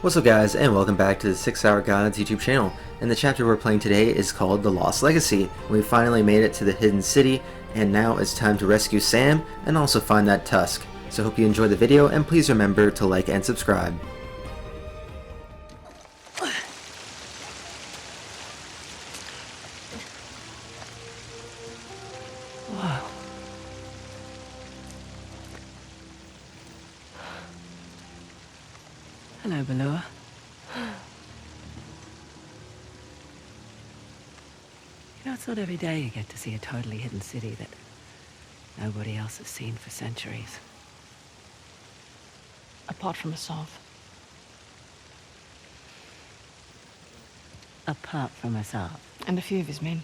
What's up guys, and welcome back to the 6 Hour Gods YouTube channel. And the chapter we're playing today is called The Lost Legacy. We finally made it to the hidden city, and now it's time to rescue Sam and also find that Tusk. So hope you enjoyed the video, and please remember to like and subscribe. Wow. Hello, Balua. You know, it's not every day you get to see a totally hidden city that nobody else has seen for centuries. Apart from Asav. Apart from Asav. And a few of his men.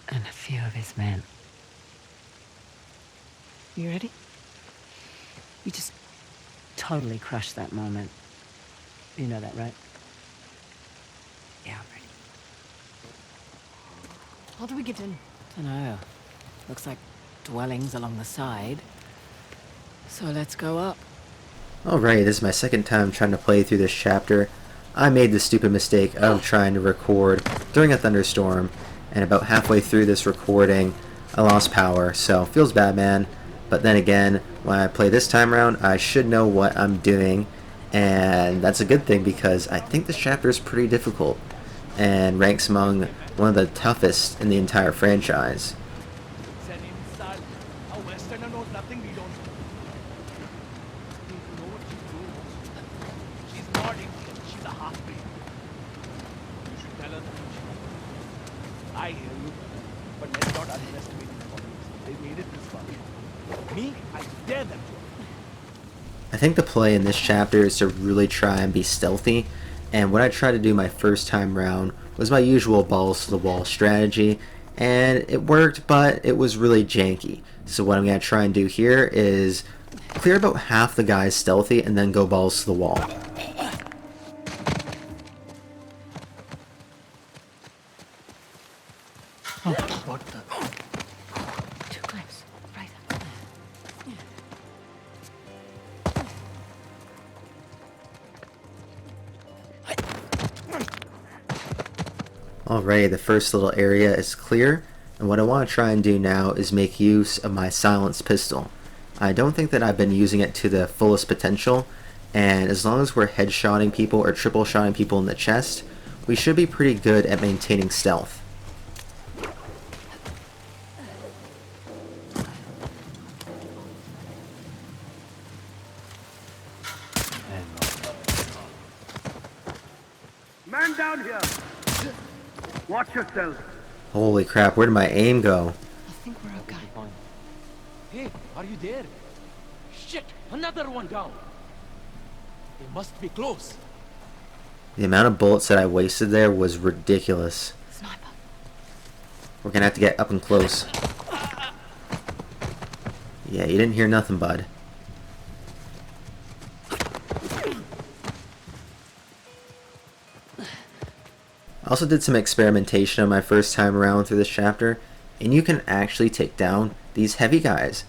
And a few of his men. You ready? You just totally crushed that moment. You know that, right? Yeah, I'm ready. How do we get in? Dunno. Looks like dwellings along the side. So let's go up. Alright, this is my second time trying to play through this chapter. I made the stupid mistake of trying to record during a thunderstorm, and about halfway through this recording I lost power, so feels bad, man. But then again, when I play this time around, I should know what I'm doing, and that's a good thing because I think this chapter is pretty difficult and ranks among one of the toughest in the entire franchise. I hear you, but let's not underestimate the followers. They made it this far. Me, I dare them to. I think the play in this chapter is to really try and be stealthy, and what I tried to do my first time round was my usual balls to the wall strategy, and it worked, but it was really janky. So what I'm going to try and do here is clear about half the guys stealthy and then go balls to the wall. What the? Too close. Right. Alright, the first little area is clear, and what I want to try and do now is make use of my silenced pistol. I don't think that I've been using it to the fullest potential, and as long as we're headshotting people or triple shotting people in the chest, we should be pretty good at maintaining stealth. Man down here! Watch yourself! Holy crap, where did my aim go? I think we're okay. Hey, are you there? Shit! Another one down! They must be close. The amount of bullets that I wasted there was ridiculous. Sniper. We're gonna have to get up and close. Yeah, you didn't hear nothing, bud. I also did some experimentation on my first time around through this chapter, and you can actually take down these heavy guys.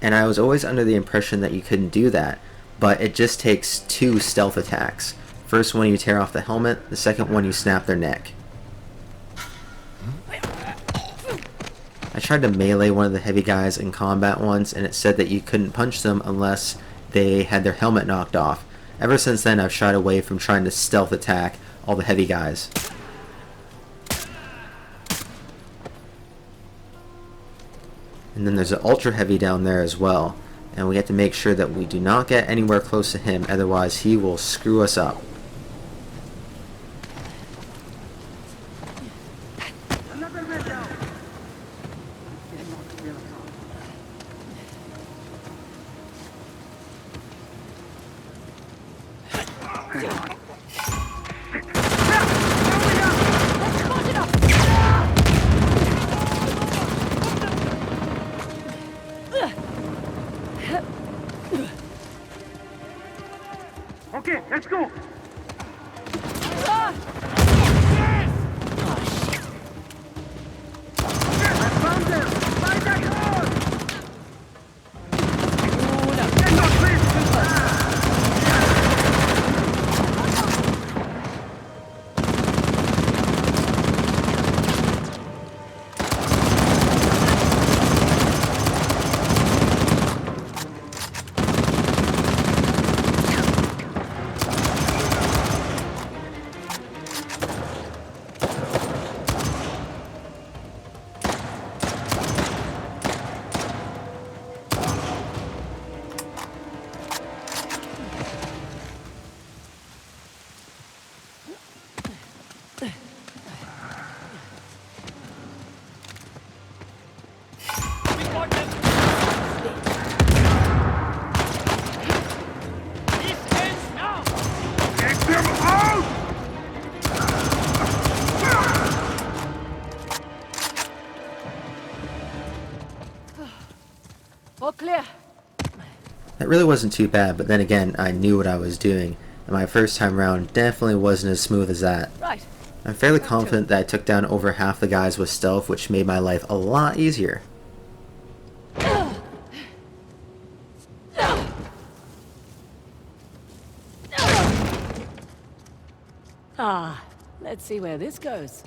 And I was always under the impression that you couldn't do that, but it just takes 2 stealth attacks. First one you tear off the helmet, the second one you snap their neck. I tried to melee one of the heavy guys in combat once, and it said that you couldn't punch them unless they had their helmet knocked off. Ever since then I've shied away from trying to stealth attack all the heavy guys. And then there's an ultra heavy down there as well, and we have to make sure that we do not get anywhere close to him, otherwise he will screw us up. Another man down! Okay, let's go! I found them! Find that door! It really wasn't too bad, but then again, I knew what I was doing, and my first time round definitely wasn't as smooth as that. Right. I'm fairly confident that I took down over half the guys with stealth, which made my life a lot easier. Ah, let's see where this goes.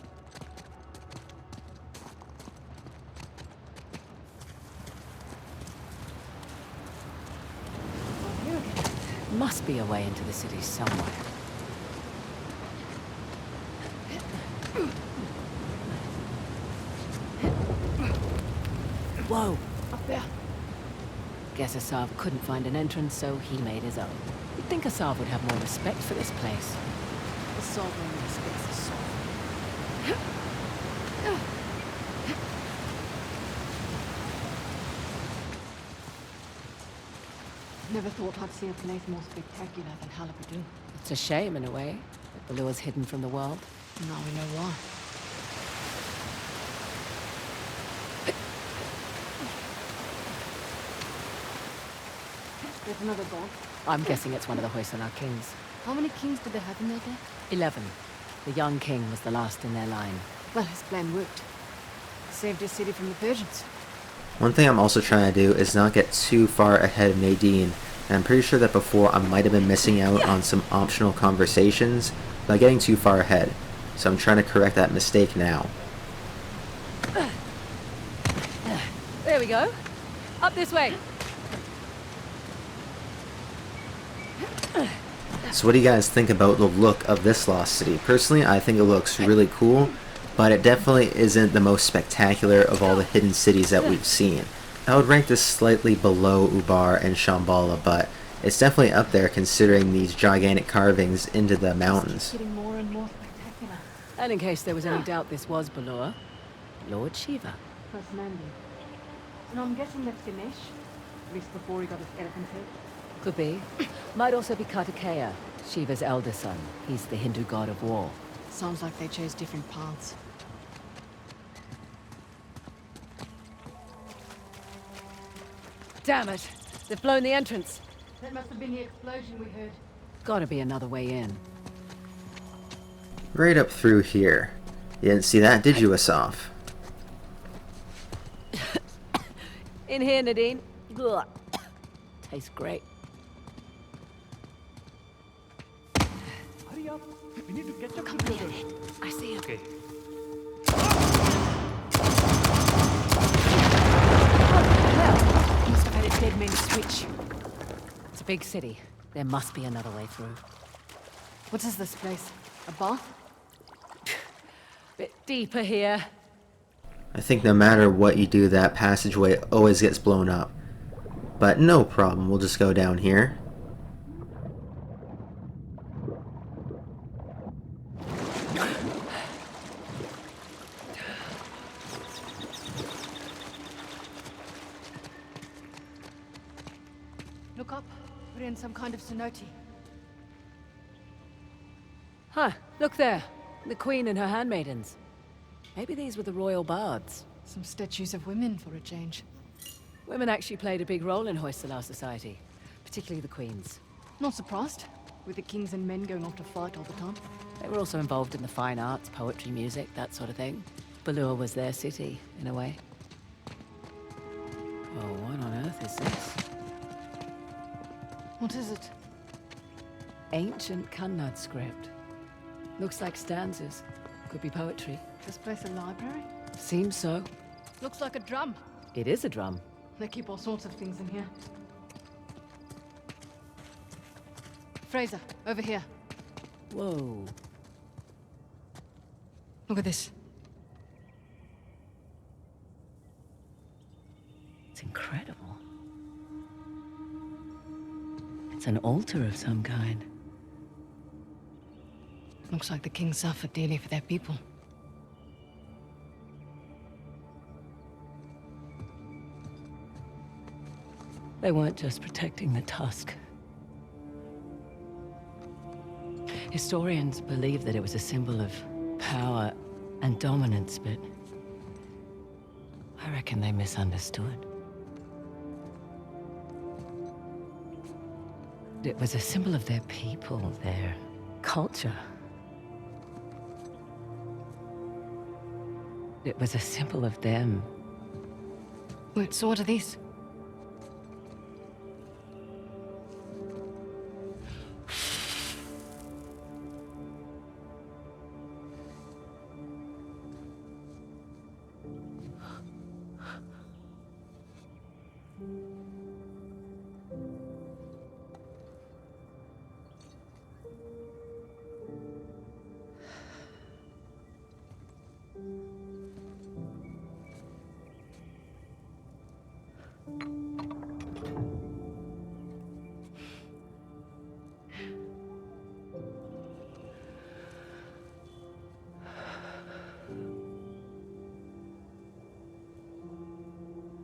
Must be a way into the city somewhere. Whoa! Up there. Guess Asav couldn't find an entrance, so he made his own. You'd think Asav would have more respect for this place. The sovereign respects the sovereign. Never thought I'd see a place more spectacular than Halibadu. It's a shame, in a way, that Balua's hidden from the world. Now we know why. There's another god. I'm guessing it's one of the Hoysala kings. How many kings did they have in their day? 11. The young king was the last in their line. Well, his plan worked. Saved his city from the Persians. One thing I'm also trying to do is not get too far ahead of Nadine, and I'm pretty sure that before I might have been missing out on some optional conversations by getting too far ahead, so I'm trying to correct that mistake now. There we go. Up this way. So what do you guys think about the look of this lost city? Personally, I think it looks really cool, but it definitely isn't the most spectacular of all the hidden cities that we've seen. I would rank this slightly below Ubar and Shambhala, but it's definitely up there considering these gigantic carvings into the mountains. Getting more and more spectacular. And in case there was any doubt this was Balua, Lord Shiva. First Nandi. And I'm guessing that's Ganesh. At least before he got his elephant head. Could be. Might also be Kartikeya, Shiva's elder son. He's the Hindu god of war. Sounds like they chose different paths. Damn it! They've blown the entrance. That must have been the explosion we heard. Gotta be another way in. Right up through here. You didn't see that, did you, Asaf? In here, Nadine. Ugh. Tastes great. Hurry up. We need to get up Come to the here. others. I see him. Okay. He must have had his dead men switch. It's a big city. There must be another way through. What is this place? A bath? Bit deeper here. I think no matter what you do, that passageway always gets blown up. But no problem, we'll just go down here. Look up. We're in some kind of cenote. Huh, look there. The queen and her handmaidens. Maybe these were the royal bards. Some statues of women for a change. Women actually played a big role in Hoysala society, particularly the queens. Not surprised, with the kings and men going off to fight all the time. They were also involved in the fine arts, poetry, music, that sort of thing. Balua was their city, in a way. Oh, what on earth is this? What is it? Ancient Kannad script. Looks like stanzas. Could be poetry. This place a library? Seems so. Looks like a drum. It is a drum. They keep all sorts of things in here. Fraser, over here. Whoa. Look at this. It's incredible. It's an altar of some kind. Looks like the king suffered dearly for their people. They weren't just protecting the Tusk. Historians believe that it was a symbol of power and dominance, but I reckon they misunderstood. It was a symbol of their people, their culture. It was a symbol of them. Wait, so what are these?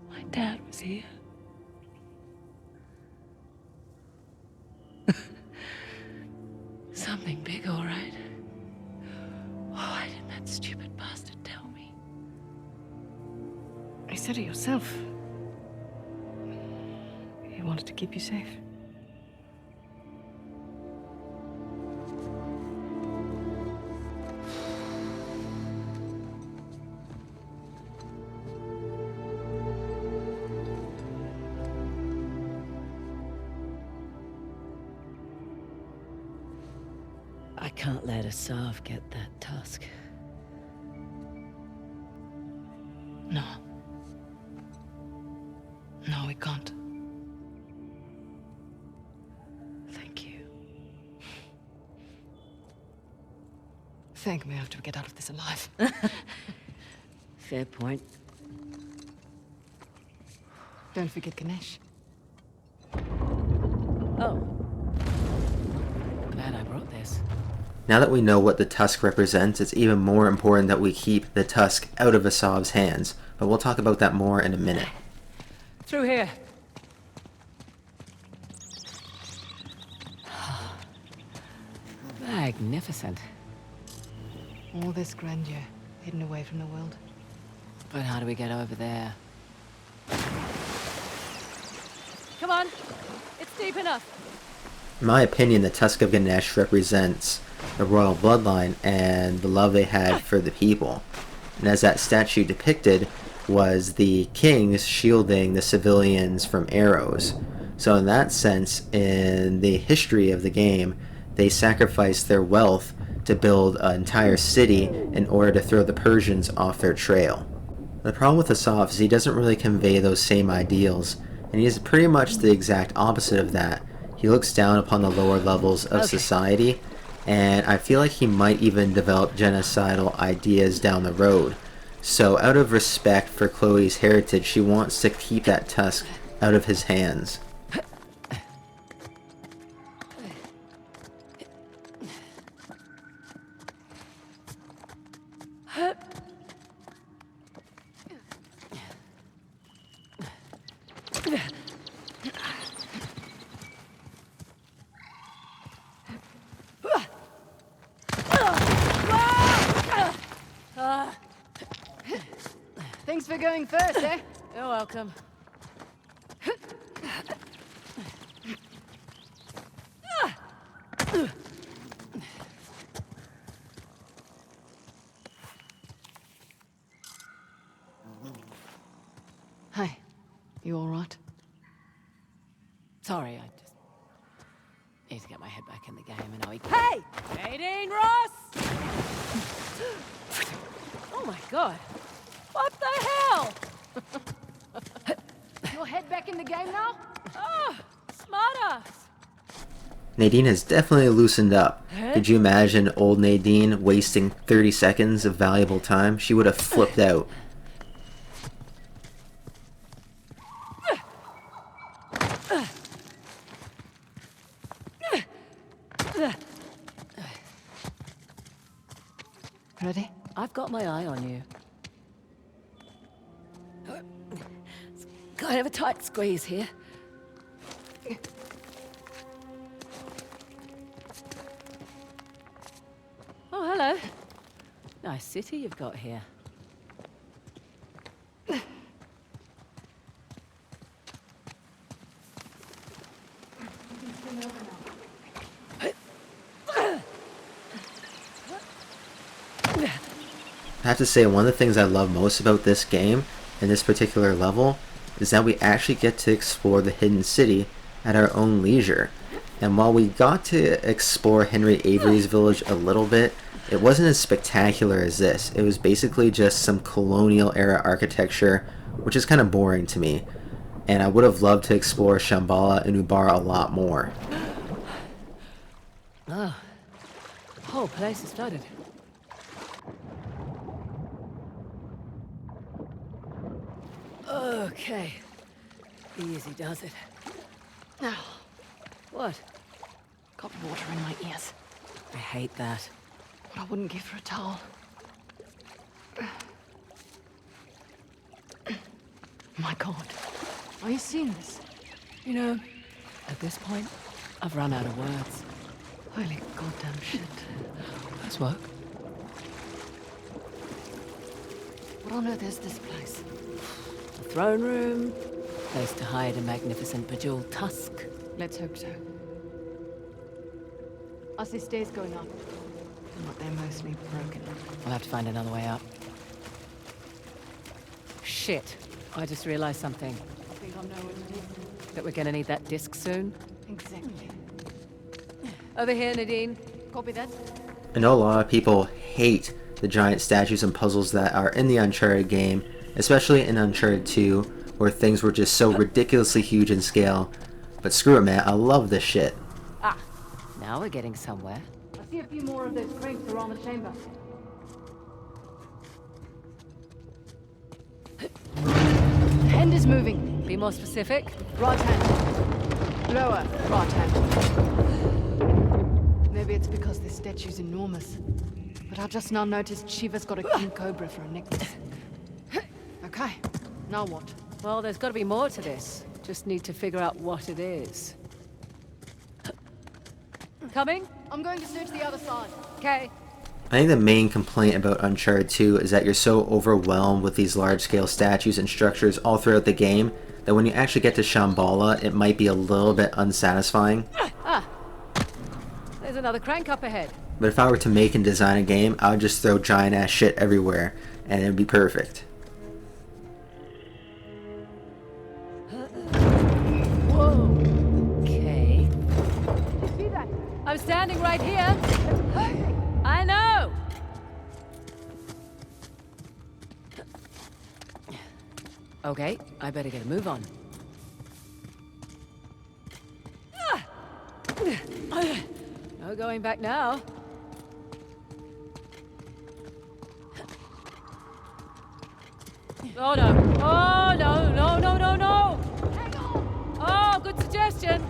My dad was here. Something big, all right. Why didn't that stupid bastard tell me? You said it yourself. He wanted to keep you safe. I can't let Asav get that tusk. No. No, we can't. Thank you. Thank me after we get out of this alive. Fair point. Don't forget Ganesh. Oh. Glad I brought this. Now that we know what the tusk represents, it's even more important that we keep the tusk out of Asav's hands, but we'll talk about that more in a minute. Through here. Magnificent. All this grandeur, hidden away from the world. But how do we get over there? Come on. It's deep enough. In my opinion, the Tusk of Ganesh represents the royal bloodline and the love they had for the people. And as that statue depicted, was the kings shielding the civilians from arrows. So in that sense, in the history of the game, they sacrificed their wealth to build an entire city in order to throw the Persians off their trail. The problem with Asav is he doesn't really convey those same ideals, and he is pretty much the exact opposite of that. He looks down upon the lower levels of society, and I feel like he might even develop genocidal ideas down the road. So out of respect for Chloe's heritage, she wants to keep that tusk out of his hands. Thanks for going first, eh? You're welcome. Hi. You all right? Sorry, I just need to get my head back in the game and Hey! Nadine Ross! Oh my god. What the hell? Your head back in the game now? Oh, smartass. Nadine has definitely loosened up. Could you imagine old Nadine wasting 30 seconds of valuable time? She would have flipped out. Ready? I've got my eye on you. It's kind of a tight squeeze here. Oh, hello. Nice city you've got here. It's been over now. I have to say, one of the things I love most about this game, in this particular level, is that we actually get to explore the hidden city at our own leisure. And while we got to explore Henry Avery's village a little bit, it wasn't as spectacular as this. It was basically just some colonial era architecture, which is kind of boring to me. And I would have loved to explore Shambhala and Ubara a lot more. Oh, the whole place is flooded. Okay, easy does it. Now, What? got water in my ears. I hate that. What I wouldn't give for a towel. My God, are you seeing this? You know, at this point, I've run out of words. Holy goddamn shit. Nice work. What on earth is this place? The throne room, place to hide a magnificent bejeweled tusk. Let's hope so. I see stairs going up. But they're mostly broken. We'll have to find another way up. Shit, I just realized something. I think I know what it is. That we're gonna need that disc soon. Exactly. Over here, Nadine. Copy that. I know a lot of people hate the giant statues and puzzles that are in the Uncharted game, especially in Uncharted 2, where things were just so ridiculously huge in scale. But screw it, man, I love this shit. Ah, now we're getting somewhere. I see a few more of those cranks around the chamber. Hand is moving. Be more specific. Right hand. Lower. Right hand. Maybe it's because this statue's enormous. But I just now noticed Shiva's got a king cobra for a necklace. Okay, now what? Well, there's got to be more to this. Just need to figure out what it is. Coming? I'm going to search the other side. Okay. I think the main complaint about Uncharted 2 is that you're so overwhelmed with these large-scale statues and structures all throughout the game that when you actually get to Shambhala, it might be a little bit unsatisfying. Ah, there's another crank up ahead. But if I were to make and design a game, I would just throw giant-ass shit everywhere, and it would be perfect. Whoa. Okay. You see that? I'm standing right here. I know. Okay, I better get a move on. No going back now. Oh no! Oh no! No! No! No! No! Hang on! Oh, good suggestion.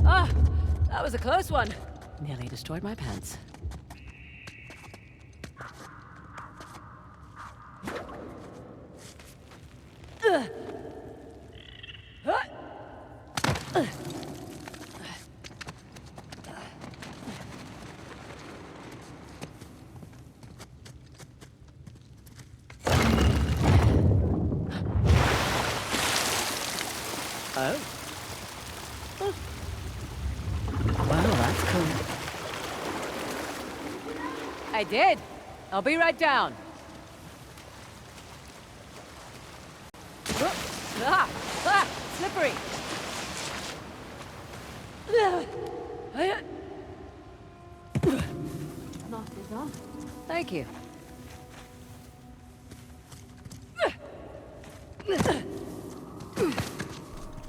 Ah, that was a close one. Nearly destroyed my pants. Oh. Wow, that's cool. I did. I'll be right down. Ah, ah, slippery. Nicely done. Thank you.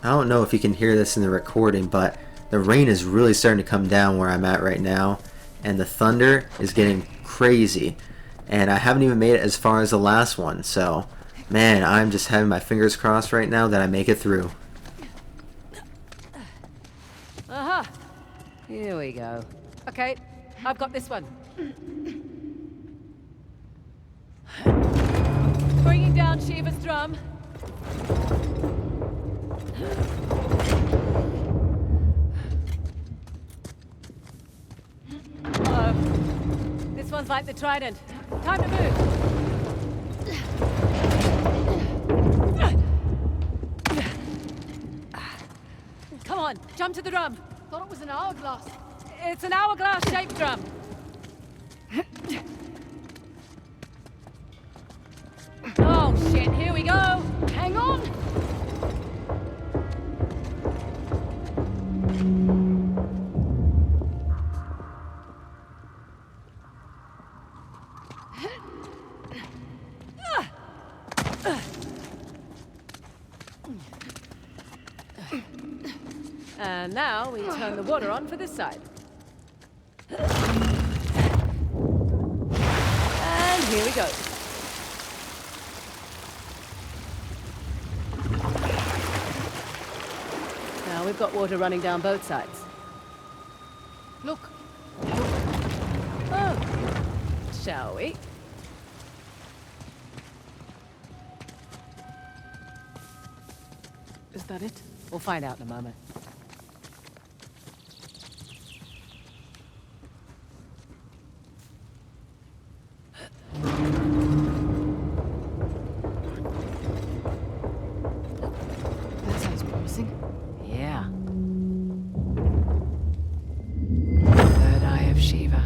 I don't know if you can hear this in the recording, but the rain is really starting to come down where I'm at right now, and the thunder is getting crazy, and I haven't even made it as far as the last one, so man, I'm just having my fingers crossed right now that I make it through. Aha! Here we go. Okay, I've got this one. Bringing down Shiva's drum. This one's like the trident. Time to move. Come on, jump to the drum. Thought it was an hourglass. It's an hourglass-shaped drum. Oh shit, here we go! Hang on! And now we turn the water on for this side. And here we go. Now we've got water running down both sides. Look, Oh, shall we? is that it? We'll find out in a moment. That sounds promising. Yeah. Third eye of Shiva.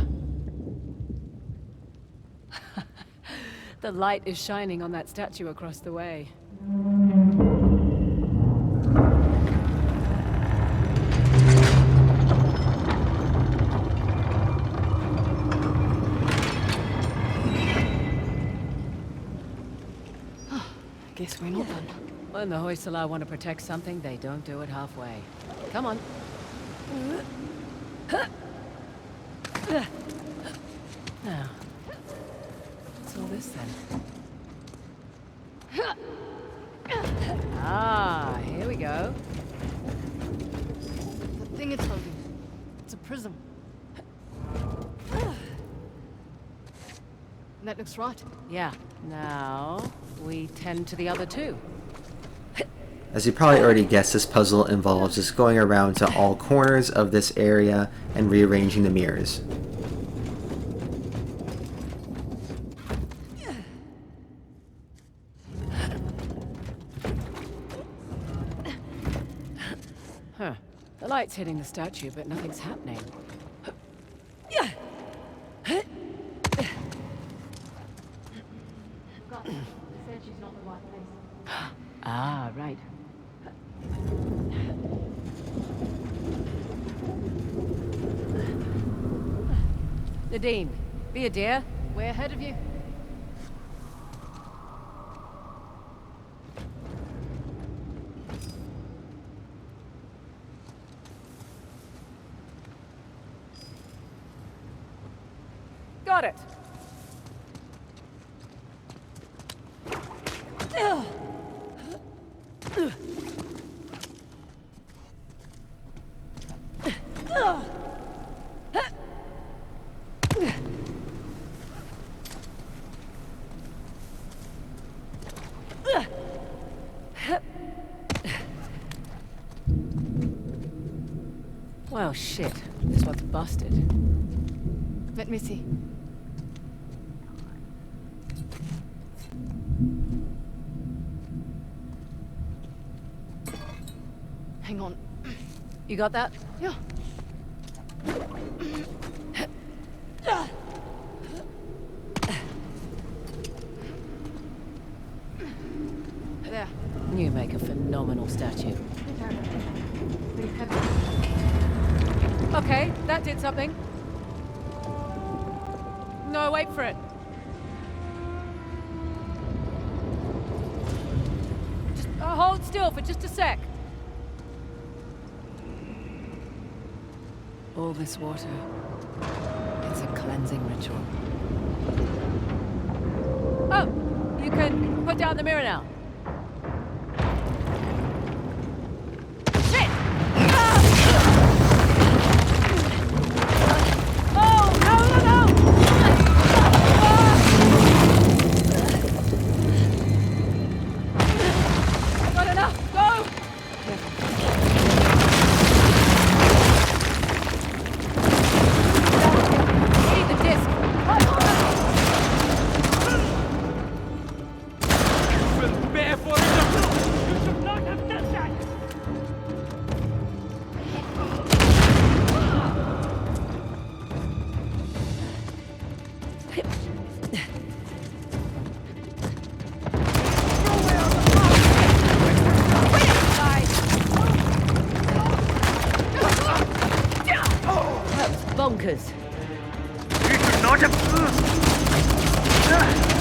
The light is shining on that statue across the way. Guess we're not done. When the Hoysala want to protect something, they don't do it halfway. Come on. Now, what's all this then? Ah, here we go. The thing it's holding. It's a prism. That looks right. Yeah, now we tend to the other two. As you probably already guessed, this puzzle involves just going around to all corners of this area and rearranging the mirrors. Huh. The light's hitting the statue, but nothing's happening. Ah, right. Nadine, be a dear. Way ahead of you. Got it. Well, shit. This one's busted. Let me see. Hang on. You got that? Yeah. There. You make a phenomenal statue. Okay, that did something. No, wait for it. Just hold still for just a sec. All this water, it's a cleansing ritual. Oh, you can put down the mirror now. Shit! Oh, no! I got enough, go! Need the disc. You will bonkers. We should not have... Trying!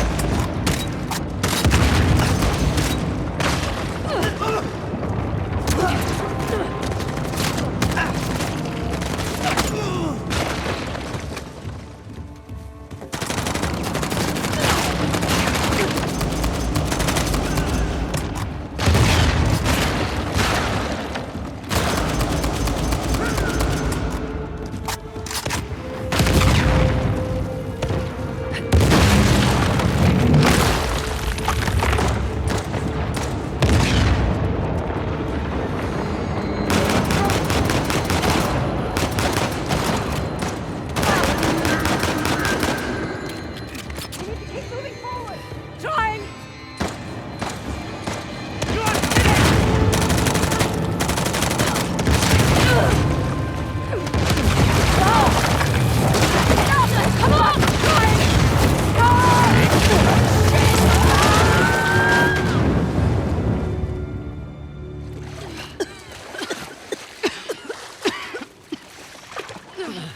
Come on!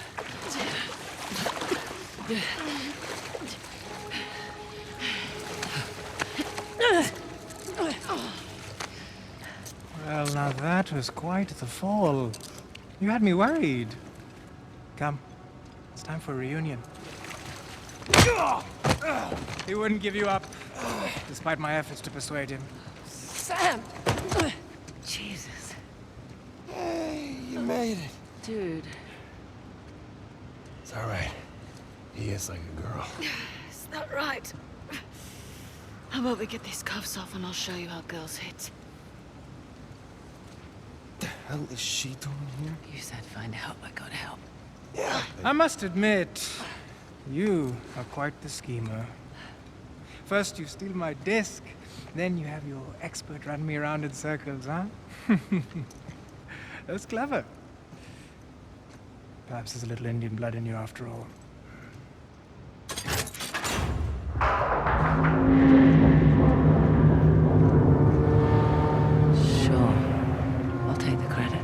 Well, now that was quite the fall. You had me worried. Come, it's time for a reunion. He wouldn't give you up, despite my efforts to persuade him. Sam! Jesus. Hey, you made it. Dude. It's all right. He is like a girl. Is that right? How about we get these cuffs off and I'll show you how girls hit. The hell is she doing here? You said find help, I gotta help. Yeah. I must admit, you are quite the schemer. First you steal my disc, then you have your expert run me around in circles, huh? That's clever. Perhaps there's a little Indian blood in you after all. Sure. I'll take the credit.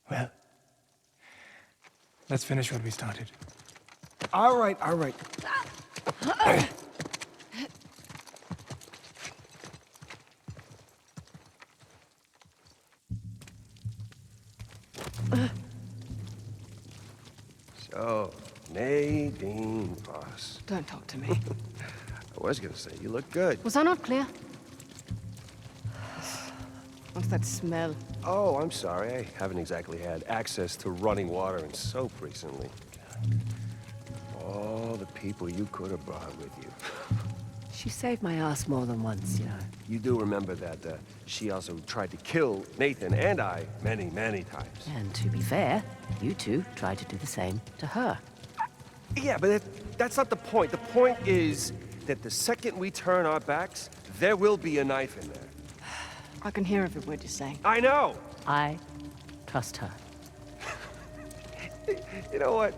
Well, let's finish what we started. All right, all right. So, Nadine Boss. Don't talk to me. I was gonna say, you look good. Was I not clear? What's that smell? Oh, I'm sorry. I haven't exactly had access to running water and soap recently. All the people you could have brought with you. She saved my ass more than once, you know. You do remember that she also tried to kill Nathan and I many, many times. And to be fair, you two tried to do the same to her. Yeah, but that's not the point. The point is that the second we turn our backs, there will be a knife in there. I can hear every word you're saying. I know! I trust her. You know what?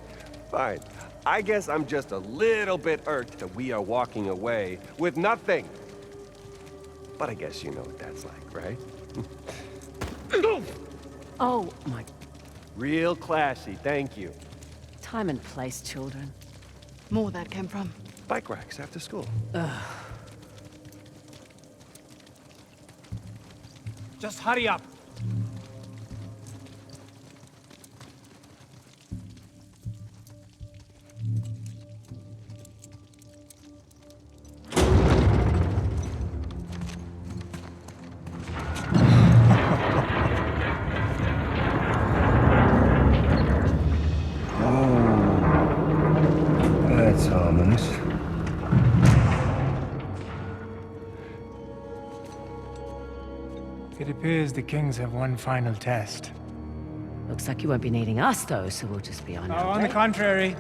Fine. I guess I'm just a little bit irked that we are walking away with nothing. But I guess you know what that's like, right? Oh, my... Real classy, thank you. Time and place, children. More where that came from. Bike racks after school. Just hurry up. That's ominous. It appears the kings have one final test. Looks like you won't be needing us, though, so we'll just be on our On the way. contrary.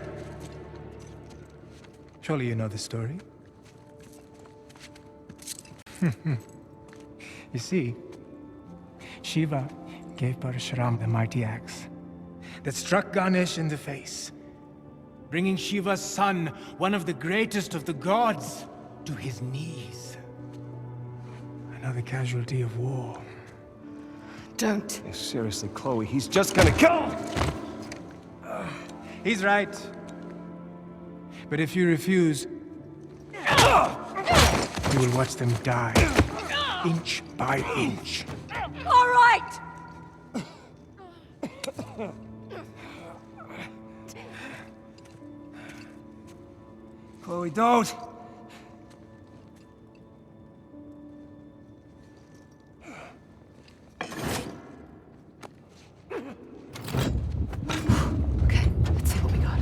Surely you know the story. You see, Shiva gave Parashuram the mighty axe that struck Ganesh in the face, bringing Shiva's son, one of the greatest of the gods, to his knees. Another casualty of war. Don't. Hey, seriously, Chloe, he's just gonna kill. He's right. But if you refuse, you will watch them die, inch by inch. All right! Chloe, don't! Okay, let's see what we got.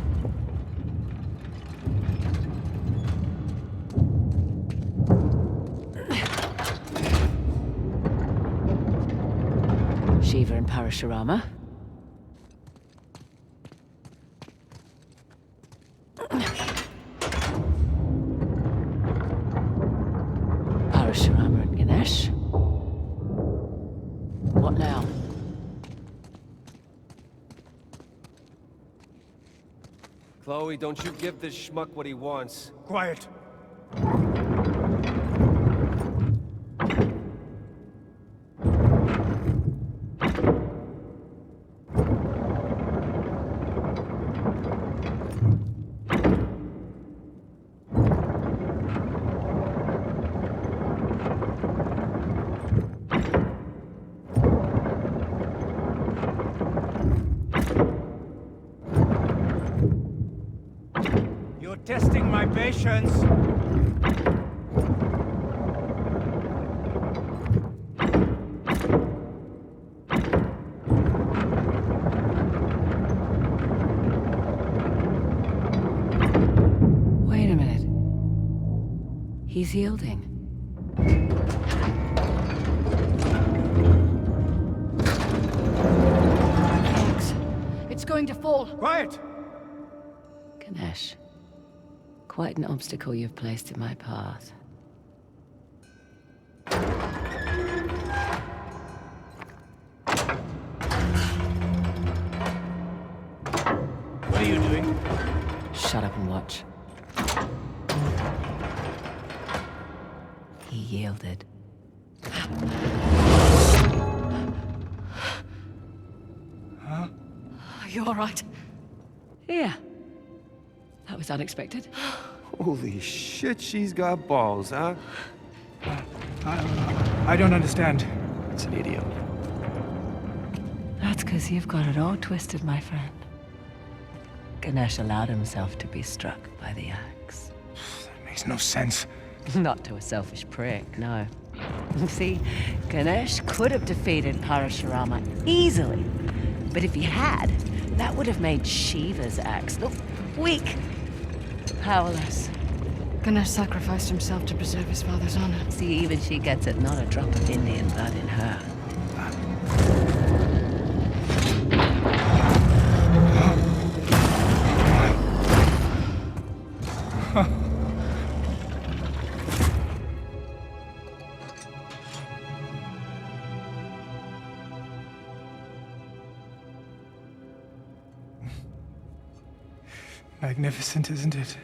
Shiva and Parashurama. Parashurama and Ganesh. What now? Chloe, don't you give this schmuck what he wants. Quiet. You're testing my patience. Wait a minute. He's yielding. Thanks. It's going to fall. Quiet! Ganesh, quite an obstacle you've placed in my path. What are you doing? Shut up and watch. He yielded. Are you all right? Yeah. That was unexpected. Holy shit, she's got balls, huh? I don't understand. It's an idiot. That's because you've got it all twisted, my friend. Ganesh allowed himself to be struck by the axe. That makes no sense. Not to a selfish prick, no. See, Ganesh could have defeated Parashurama easily. But if he had, that would have made Shiva's axe look weak, powerless. Ganesh sacrificed himself to preserve his father's honor. See, even she gets it, not a drop of Indian blood in her. Magnificent, isn't it?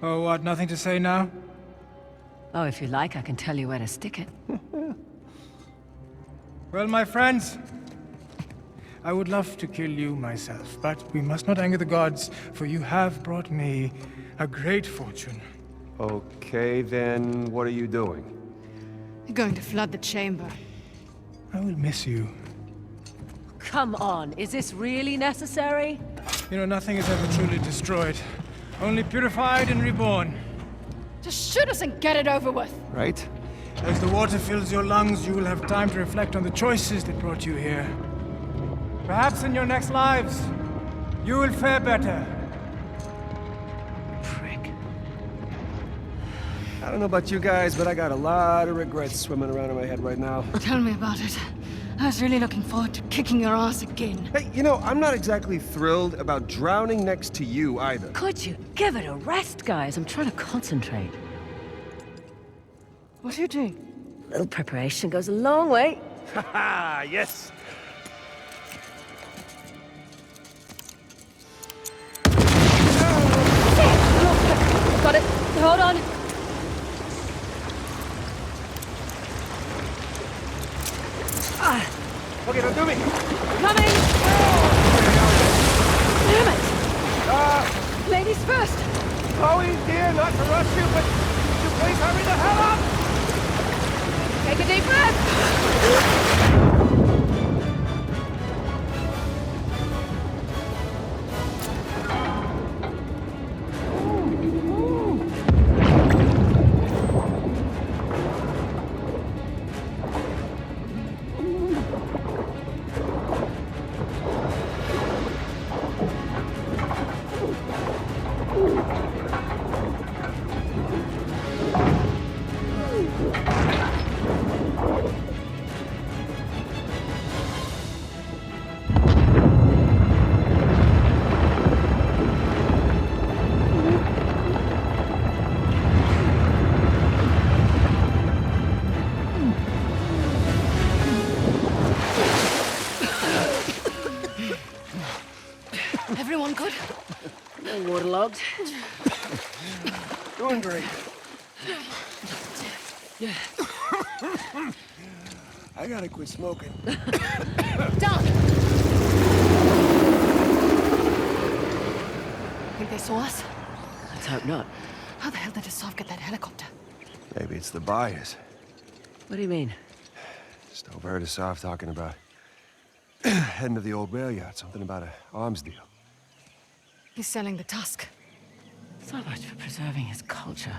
Oh, what? Nothing to say now? Oh, if you like, I can tell you where to stick it. Well, my friends, I would love to kill you myself, but we must not anger the gods, for you have brought me a great fortune. Okay, then what are you doing? You're going to flood the chamber. I will miss you. Come on, is this really necessary? You know, nothing is ever truly destroyed, only purified and reborn. Just shoot us and get it over with. Right? As the water fills your lungs, you will have time to reflect on the choices that brought you here. Perhaps in your next lives, you will fare better. Prick. I don't know about you guys, but I got a lot of regrets swimming around in my head right now. Tell me about it. I was really looking forward to kicking your ass again. Hey, you know, I'm not exactly thrilled about drowning next to you either. Could you give it a rest, guys? I'm trying to concentrate. What are you doing? Little preparation goes a long way. Haha, yes. Got it. Hold on. Okay, don't do me. Coming! Damn it! Ladies first! Chloe, dear, not to rush you, but could you please hurry the hell up? Take a deep breath! Everyone good? No waterlogged. Doing great. I gotta quit smoking. Down! Think they saw us? Let's hope not. How the hell did Asaf get that helicopter? Maybe it's the buyers. What do you mean? Just overheard Asaf talking about heading to the old rail yard, something about an arms deal. He's selling the Tusk. So much for preserving his culture.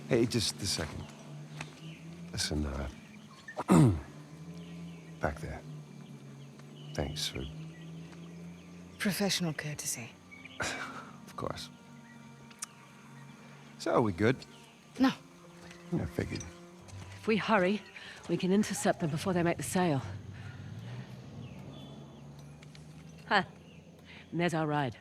Hey, just a second. Listen, back there. Thanks for... Professional courtesy. Of course. So, we good? No. I figured. If we hurry, we can intercept them before they make the sail. Huh. And there's our ride.